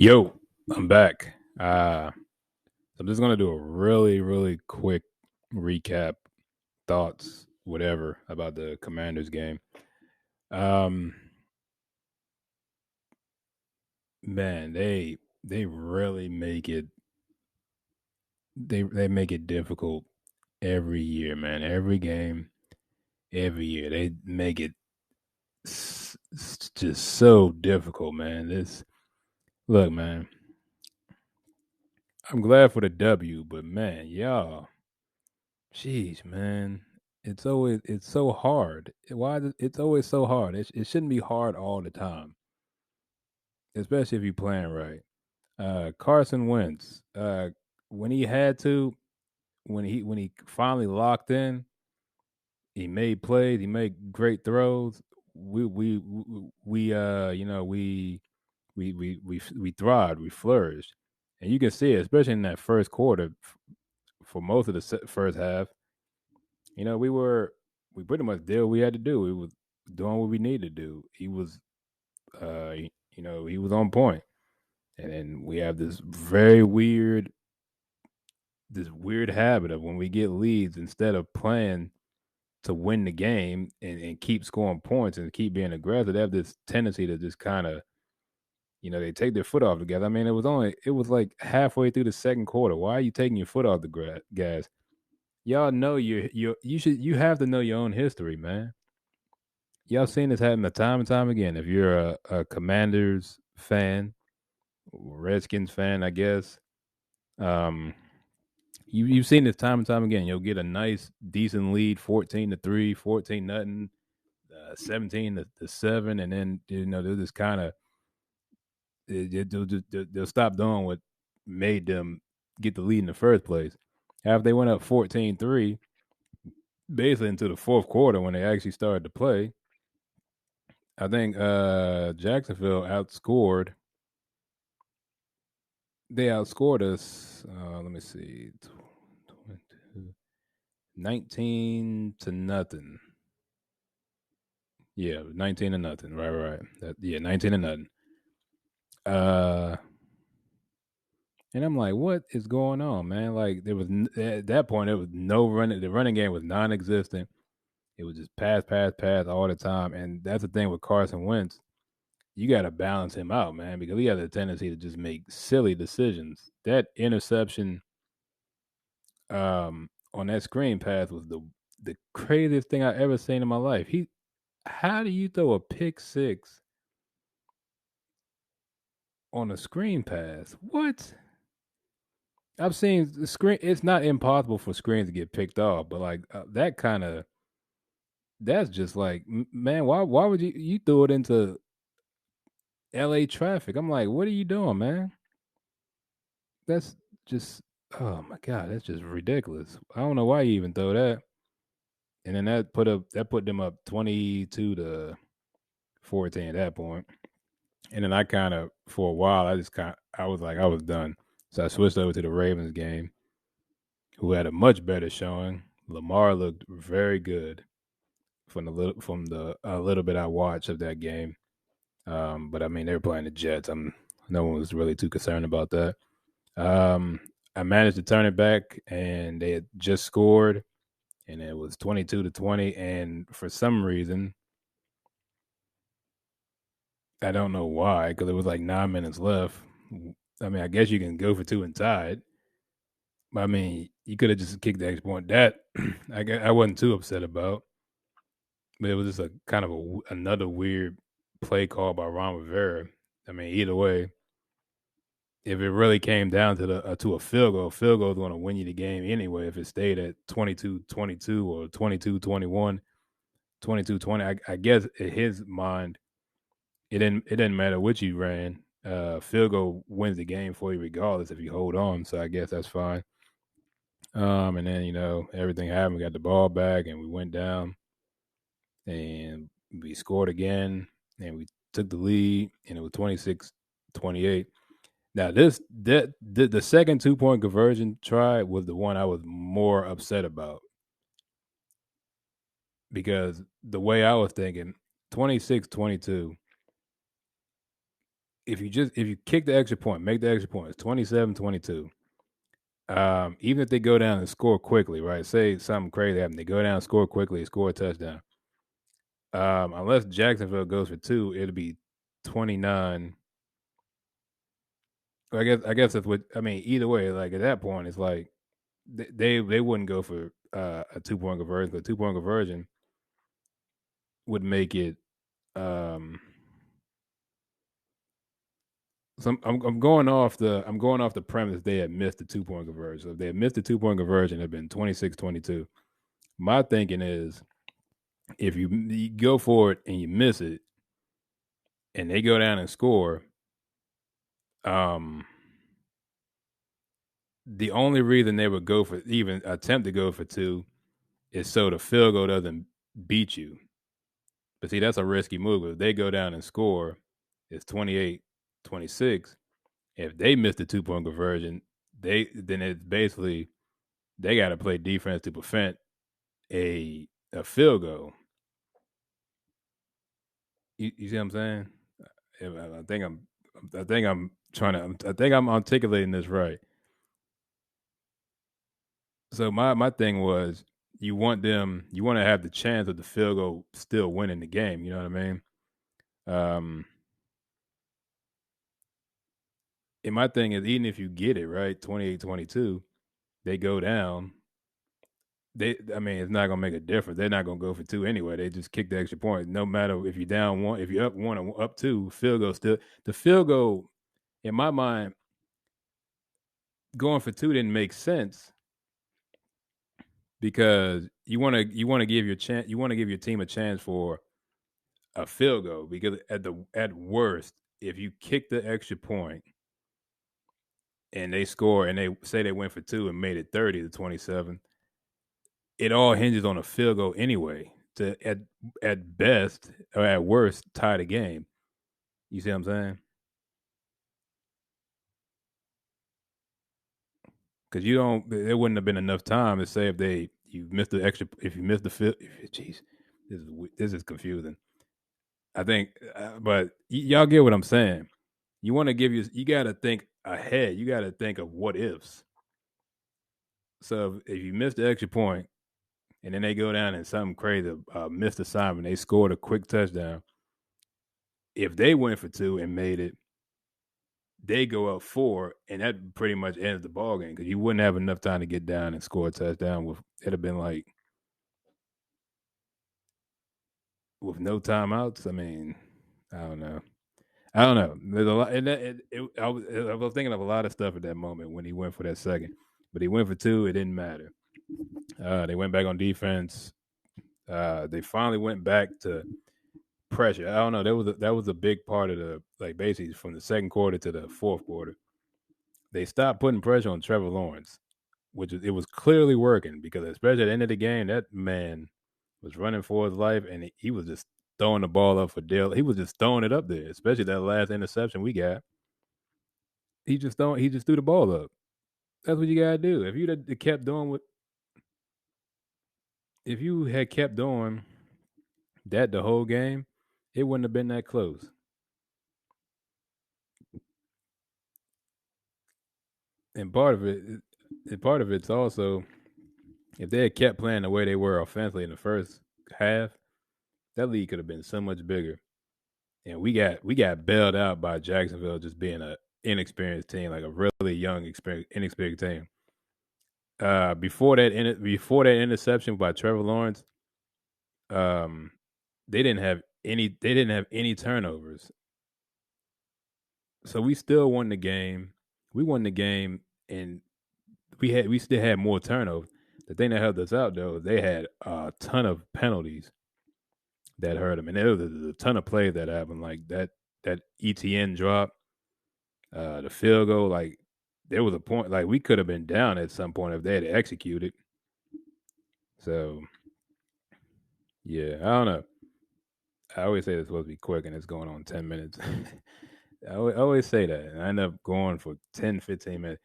Yo, I'm back. I'm just gonna do a really quick recap, thoughts, whatever about the Commanders game. Um, man, they really make it they make it difficult every year, man. Every game, every year they make it just so difficult, man. This look, man. I'm glad for the W, but man, y'all. Jeez, man. It's so hard. It's always so hard? It shouldn't be hard all the time, especially if you're playing right. Carson Wentz, when he had to, when he finally locked in, he made plays, he made great throws. We thrived, we flourished, and you can see it, especially in that first quarter. For most of the first half, we pretty much did what we had to do. We was doing what we needed to do. He was, he was on point. And then we have this weird habit of when we get leads, instead of playing to win the game and keep scoring points and keep being aggressive, they have this tendency to just kind of, they take their foot off the gas. I mean, it was like halfway through the second quarter. Why are you taking your foot off the gas? Y'all know you have to know your own history, man. Y'all seen this happen time and time again. If you're a Commanders fan, Redskins fan, I guess, um, you've seen this time and time again. You'll get a nice, decent lead, 14-3, 14 nothing, 17 to 7, and then they'll just kind of they'll stop doing what made them get the lead in the first place. After they went up 14-3, basically into the fourth quarter when they actually started to play, I think Jacksonville outscored. They outscored us. Let me see, 22, 19 to nothing. Yeah, 19 to nothing. Right. Yeah, 19 to nothing. Uh, and I'm like, what is going on, man? Like, at that point, there was no running. The running game was non-existent. It was just pass all the time. And that's the thing with Carson Wentz. You got to balance him out, man, because he has a tendency to just make silly decisions. That interception on that screen pass was the craziest thing I ever seen in my life. How do you throw a pick six on a screen pass? What? I've seen the screen. It's not impossible for screens to get picked off, but like that kind of, that's just like, man, why would you throw it into LA traffic? I'm like, what are you doing, man? That's just, oh my god, that's just ridiculous. I don't know why you even throw that. And then that put them up 22-14 at that point. And then I kind of, for a while, I was like, I was done. So I switched over to the Ravens game, who had a much better showing. Lamar looked very good from the little bit I watched of that game. But I mean, they were playing the Jets. No one was really too concerned about that. Um, I managed to turn it back, and they had just scored, and it was 22-20. And for some reason, I don't know why, because it was like 9 minutes left. I mean, I guess you can go for two and tie it. But I mean, you could have just kicked the extra point. That I wasn't too upset about, but it was just a kind of another weird play call by Ron Rivera. I mean, either way, if it really came down to a field goal is going to win you the game anyway. If it stayed at 22-22 or 22-21, 22-20, I guess in his mind, it didn't matter what you ran. Field goal wins the game for you regardless if you hold on. So I guess that's fine. And then everything happened. We got the ball back and we went down and we scored again and we took the lead and it was 26-28. Now the second 2-point conversion try was the one I was more upset about, because the way I was thinking, 26-22, if you kick the extra point, make the extra point, it's 27-22. Even if they go down and score quickly, right? Say something crazy happened, they go down, score quickly, score a touchdown. Unless Jacksonville goes for two, it'll be 29. I guess that's what I mean. Either way, like at that point, it's like they wouldn't go for a 2 point conversion. The 2 point conversion would make it. Um, I'm going off the premise they had missed the 2 point conversion. So if they had missed the 2 point conversion, it'd been 26-22. My thinking is if you go for it and you miss it, and they go down and score, um, the only reason they would go for even attempt to go for two is so the field goal doesn't beat you. But see, that's a risky move. If they go down and score, it's 28-26. If they miss the 2 point conversion, then it's basically they got to play defense to prevent a field goal. You see what I'm saying? I think I'm trying to. I think I'm articulating this right. So my thing was you want to have the chance of the field goal still winning the game. You know what I mean? Um, and my thing is even if you get it right, 28-22, they go down. I mean, it's not gonna make a difference. They're not gonna go for two anyway. They just kick the extra point. No matter if you're down one, if you're up one or up two, field goal still. The field goal, in my mind, going for two didn't make sense because you want to give your team a chance for a field goal because at worst, if you kick the extra point and they score and they say they went for two and made it 30-27, it all hinges on a field goal anyway. To at best or at worst tie the game. You see what I'm saying? Because you don't, there wouldn't have been enough time to say if you missed the field. Jeez, this is confusing. I think, but y'all get what I'm saying. You want to you got to think ahead. You got to think of what ifs. So if you miss the extra point and then they go down and something crazy, missed assignment, they scored a quick touchdown. If they went for two and made it, they go up four, and that pretty much ends the ball game because you wouldn't have enough time to get down and score a touchdown. It'd have been like with no timeouts. I mean, I don't know. I don't know. There's a lot, and I was thinking of a lot of stuff at that moment when he went for that second, but he went for two. It didn't matter. They went back on defense. They finally went back to pressure. I don't know. That was a big part of the like basically from the second quarter to the fourth quarter. They stopped putting pressure on Trevor Lawrence, it was clearly working because especially at the end of the game, that man was running for his life and he was just throwing the ball up for Dale. He was just throwing it up there, especially that last interception we got. He just threw the ball up. That's what you gotta do. If you had kept doing that the whole game, it wouldn't have been that close. And part of it's also if they had kept playing the way they were offensively in the first half, that lead could have been so much bigger. And we got bailed out by Jacksonville just being a inexperienced team, like a really young, inexperienced team. Before that interception by Trevor Lawrence, um, they didn't have any turnovers. So we still won the game. We won the game, and we still had more turnovers. The thing that helped us out though, they had a ton of penalties that hurt them, and there was a ton of plays that happened, like that ETN drop, the field goal. Like there was a point, like we could have been down at some point if they had executed. So yeah, I don't know. I always say it's supposed to be quick, and it's going on 10 minutes. I always say that, and I end up going for 10, 15 minutes.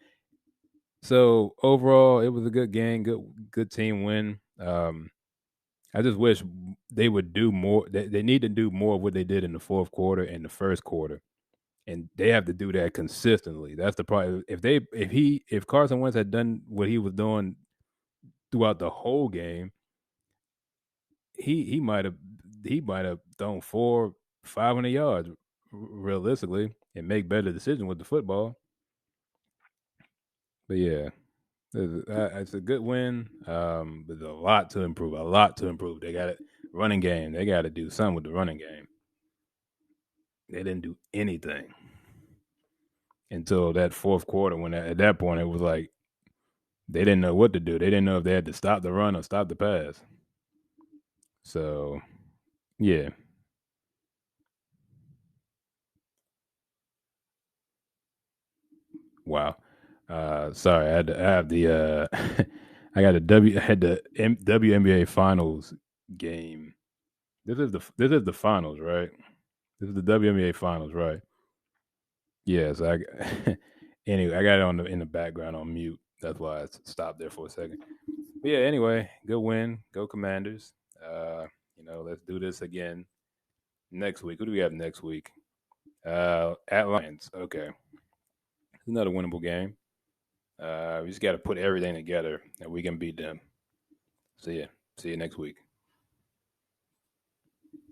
So overall, it was a good game, good team win. I just wish they would do more. They need to do more of what they did in the fourth quarter and the first quarter. and they have to do that consistently. That's the problem. If Carson Wentz had done what he was doing throughout the whole game, he might have thrown 500 yards realistically and make better decisions with the football. But yeah, it's a good win. But there's a lot to improve. A lot to improve. They got it running game. They got to do something with the running game. They didn't do anything until that fourth quarter. When at that point it was like they didn't know what to do. They didn't know if they had to stop the run or stop the pass. So yeah, wow. Sorry, I have the I got a W I had the WNBA finals game. This is the finals, right? This is the WNBA finals, right? Yes, anyway, I got it in the background on mute. That's why I stopped there for a second. But yeah, anyway, good win. Go Commanders. Uh, let's do this again next week. Who do we have next week? At Lions. Okay. It's another winnable game. We just got to put everything together and we can beat them. See ya. See you next week.